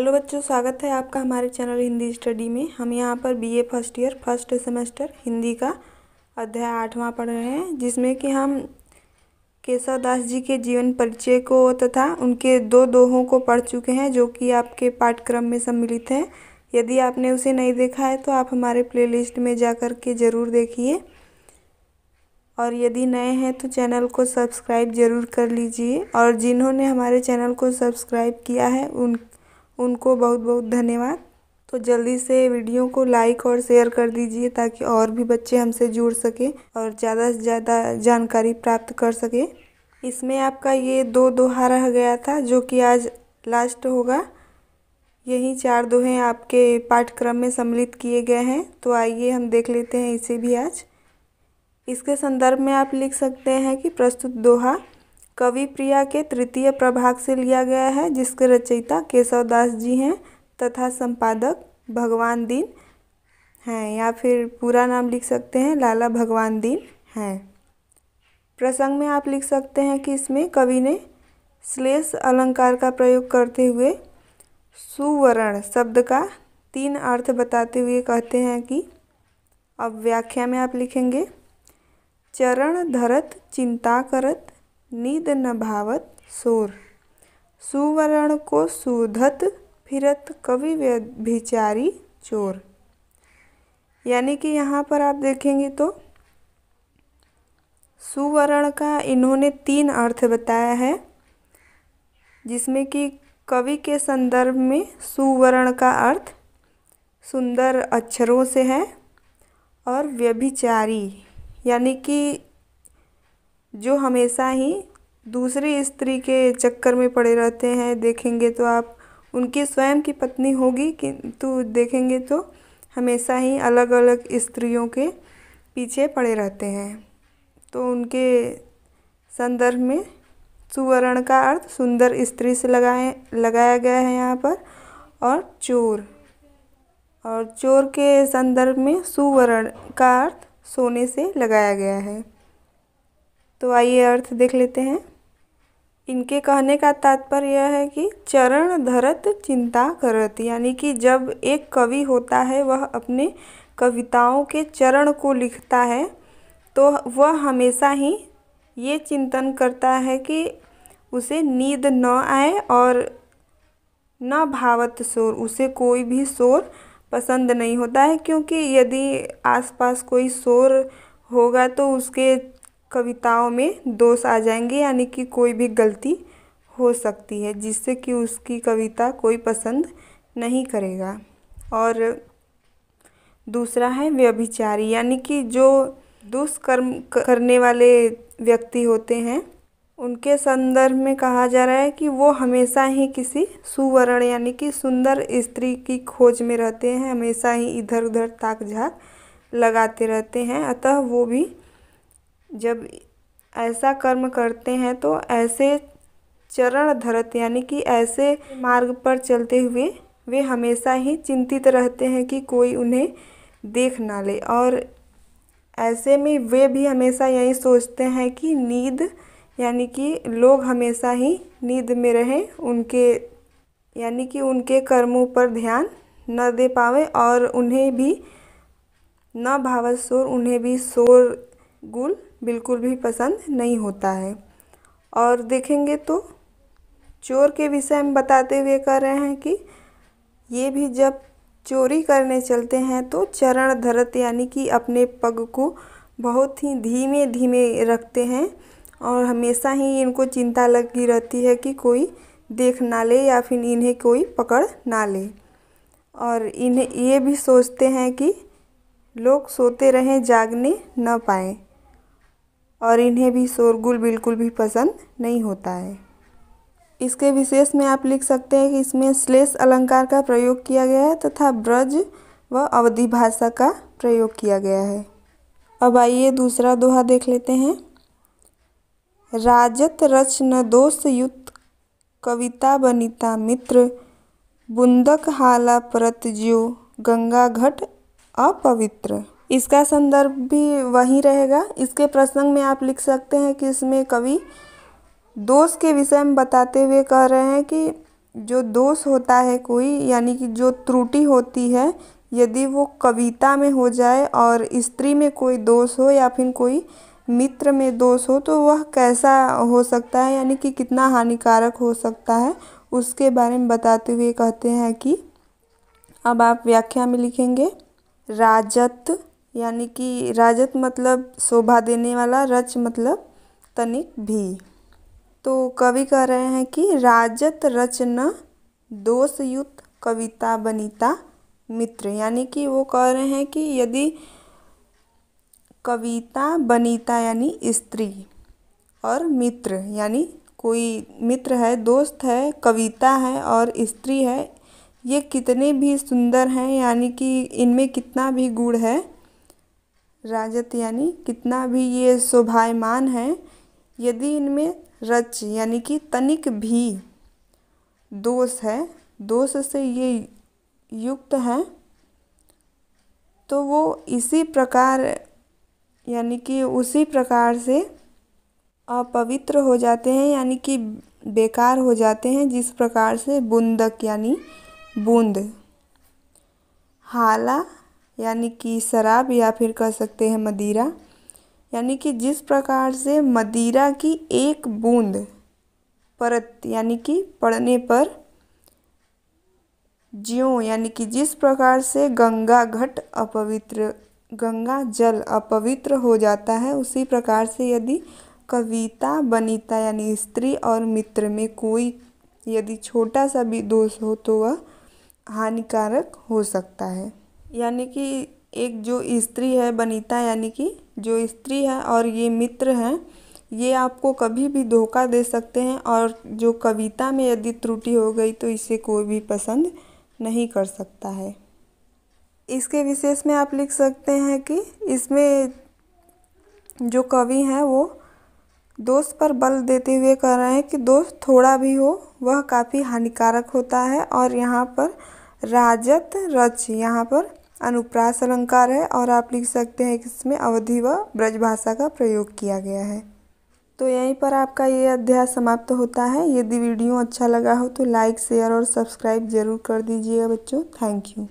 Hello बच्चों, स्वागत है आपका हमारे चैनल हिंदी स्टडी में। हम यहाँ पर BA first year first semester Hindi का अध्याय 8वां पढ़ रहे हैं, जिसमें कि हम केशव दास जी के जीवन परिचय को तथा उनके दो दोहों को पढ़ चुके हैं, जो कि आपके पाठ्यक्रम में सम्मिलित हैं। यदि आपने उसे नहीं देखा है तो आप हमारे प्लेलिस्ट में जाकर के ज़रूर देखिए, और यदि नए हैं तो चैनल को सब्सक्राइब ज़रूर कर लीजिए। और जिन्होंने हमारे चैनल को सब्सक्राइब किया है उनको बहुत बहुत धन्यवाद। तो जल्दी से वीडियो को लाइक और शेयर कर दीजिए, ताकि और भी बच्चे हमसे जुड़ सके और ज़्यादा से ज़्यादा जानकारी प्राप्त कर सके। इसमें आपका ये दो दोहा रह गया था, जो कि आज लास्ट होगा। यही 4 दोहे आपके पाठ्यक्रम में सम्मिलित किए गए हैं, तो आइए हम देख लेते हैं इसे भी आज। इसके संदर्भ में आप लिख सकते हैं कि प्रस्तुत दोहा कवि प्रिया के तृतीय प्रभाग से लिया गया है, जिसके रचयिता केशव दास जी हैं तथा संपादक भगवान दीन हैं, या फिर पूरा नाम लिख सकते हैं लाला भगवान दीन हैं। प्रसंग में आप लिख सकते हैं कि इसमें कवि ने श्लेष अलंकार का प्रयोग करते हुए सुवर्ण शब्द का 3 अर्थ बताते हुए कहते हैं कि, अब व्याख्या में आप लिखेंगे, चरण धरत चिंता करत नींद न भावत शोर, सुवर्ण को सुधत फिरत कवि व्यभिचारी चोर। यानी कि यहाँ पर आप देखेंगे तो सुवर्ण का इन्होंने 3 अर्थ बताया है, जिसमें कि कवि के संदर्भ में सुवर्ण का अर्थ सुंदर अक्षरों से है, और व्यभिचारी यानी कि जो हमेशा ही दूसरी स्त्री के चक्कर में पड़े रहते हैं। देखेंगे तो आप उनकी स्वयं की पत्नी होगी, किंतु देखेंगे तो हमेशा ही अलग अलग स्त्रियों के पीछे पड़े रहते हैं। तो उनके संदर्भ में सुवर्ण का अर्थ सुंदर स्त्री से लगाया गया है यहाँ पर। और चोर के संदर्भ में सुवर्ण का अर्थ सोने से लगाया गया है। तो आइए अर्थ देख लेते हैं। इनके कहने का तात्पर्य यह है कि चरण धरत चिंता करत, यानी कि जब एक कवि होता है वह अपने कविताओं के चरण को लिखता है, तो वह हमेशा ही ये चिंतन करता है कि उसे नींद न आए और न भावत शोर, उसे कोई भी शोर पसंद नहीं होता है, क्योंकि यदि आसपास कोई शोर होगा तो उसके कविताओं में दोष आ जाएंगे, यानी कि कोई भी गलती हो सकती है, जिससे कि उसकी कविता कोई पसंद नहीं करेगा। और दूसरा है व्यभिचारी, यानी कि जो दुष्कर्म करने वाले व्यक्ति होते हैं, उनके संदर्भ में कहा जा रहा है कि वो हमेशा ही किसी सुवर्ण यानी कि सुंदर स्त्री की खोज में रहते हैं, हमेशा ही इधर उधर ताक झाक लगाते रहते हैं। अतः वो भी जब ऐसा कर्म करते हैं तो ऐसे चरण धरत यानी कि ऐसे मार्ग पर चलते हुए वे हमेशा ही चिंतित रहते हैं कि कोई उन्हें देख ना ले, और ऐसे में वे भी हमेशा यही सोचते हैं कि नींद यानी कि लोग हमेशा ही नींद में रहें, उनके यानी कि उनके कर्मों पर ध्यान न दे पावे, और उन्हें भी न भावत शोर, उन्हें भी शोरगुल बिल्कुल भी पसंद नहीं होता है। और देखेंगे तो चोर के विषय में बताते हुए कह रहे हैं कि ये भी जब चोरी करने चलते हैं तो चरण धरत यानी कि अपने पग को बहुत ही धीमे धीमे रखते हैं, और हमेशा ही इनको चिंता लगी रहती है कि कोई देख ना ले या फिर इन्हें कोई पकड़ ना ले। और इन्हें ये भी सोचते हैं कि लोग सोते रहें, जागने न पाएँ, और इन्हें भी शोरगुल बिल्कुल भी पसंद नहीं होता है। इसके विशेष में आप लिख सकते हैं कि इसमें श्लेष अलंकार का प्रयोग किया गया है तथा ब्रज व अवधी भाषा का प्रयोग किया गया है। अब आइए दूसरा दोहा देख लेते हैं। राजत रच न दोष युक्त कविता बनिता मित्र, बुंदक हाला परत ज्यो गंगा घट अपवित्र। इसका संदर्भ भी वही रहेगा। इसके प्रसंग में आप लिख सकते हैं कि इसमें कवि दोष के विषय में बताते हुए कह रहे हैं कि जो दोष होता है कोई, यानी कि जो त्रुटि होती है, यदि वो कविता में हो जाए और स्त्री में कोई दोष हो या फिर कोई मित्र में दोष हो, तो वह कैसा हो सकता है, यानी कि कितना हानिकारक हो सकता है, उसके बारे में बताते हुए कहते हैं कि अब आप व्याख्या में लिखेंगे राजत, यानी कि राजत मतलब शोभा देने वाला, रच मतलब तनिक भी। तो कवि कह रहे हैं कि राजत रचना दोषयुक्त कविता बनीता मित्र, यानी कि वो कह रहे हैं कि यदि कविता बनीता यानी स्त्री और मित्र यानी कोई मित्र है, दोस्त है, कविता है और स्त्री है, ये कितने भी सुंदर हैं, यानी कि इनमें कितना भी गुण है, राजत यानी कितना भी ये शोभायमान है, यदि इनमें रच यानी कि तनिक भी दोष है, दोष से ये युक्त है, तो वो इसी प्रकार यानी कि उसी प्रकार से अपवित्र हो जाते हैं, यानी कि बेकार हो जाते हैं, जिस प्रकार से बुंदक यानी बूंद, हाला यानी कि शराब या फिर कह सकते हैं मदिरा, यानी कि जिस प्रकार से मदिरा की एक बूंद परत यानी कि पड़ने पर, ज्यों यानी कि जिस प्रकार से गंगा घट अपवित्र, गंगा जल अपवित्र हो जाता है, उसी प्रकार से यदि कविता बनीता यानी स्त्री और मित्र में कोई यदि छोटा सा भी दोष हो तो वह हानिकारक हो सकता है। यानी कि एक जो स्त्री है बनीता, यानी कि जो स्त्री है और ये मित्र हैं, ये आपको कभी भी धोखा दे सकते हैं, और जो कविता में यदि त्रुटि हो गई तो इसे कोई भी पसंद नहीं कर सकता है। इसके विशेष में आप लिख सकते हैं कि इसमें जो कवि हैं वो दोष पर बल देते हुए कह रहे हैं कि दोष थोड़ा भी हो वह काफ़ी हानिकारक होता है, और यहाँ पर राजत रच यहाँ पर अनुप्रास अलंकार है, और आप लिख सकते हैं कि इसमें अवधि व ब्रज भाषा का प्रयोग किया गया है। तो यहीं पर आपका ये अध्याय समाप्त होता है। यदि वीडियो अच्छा लगा हो तो लाइक, शेयर और सब्सक्राइब ज़रूर कर दीजिएगा बच्चों। Thank you.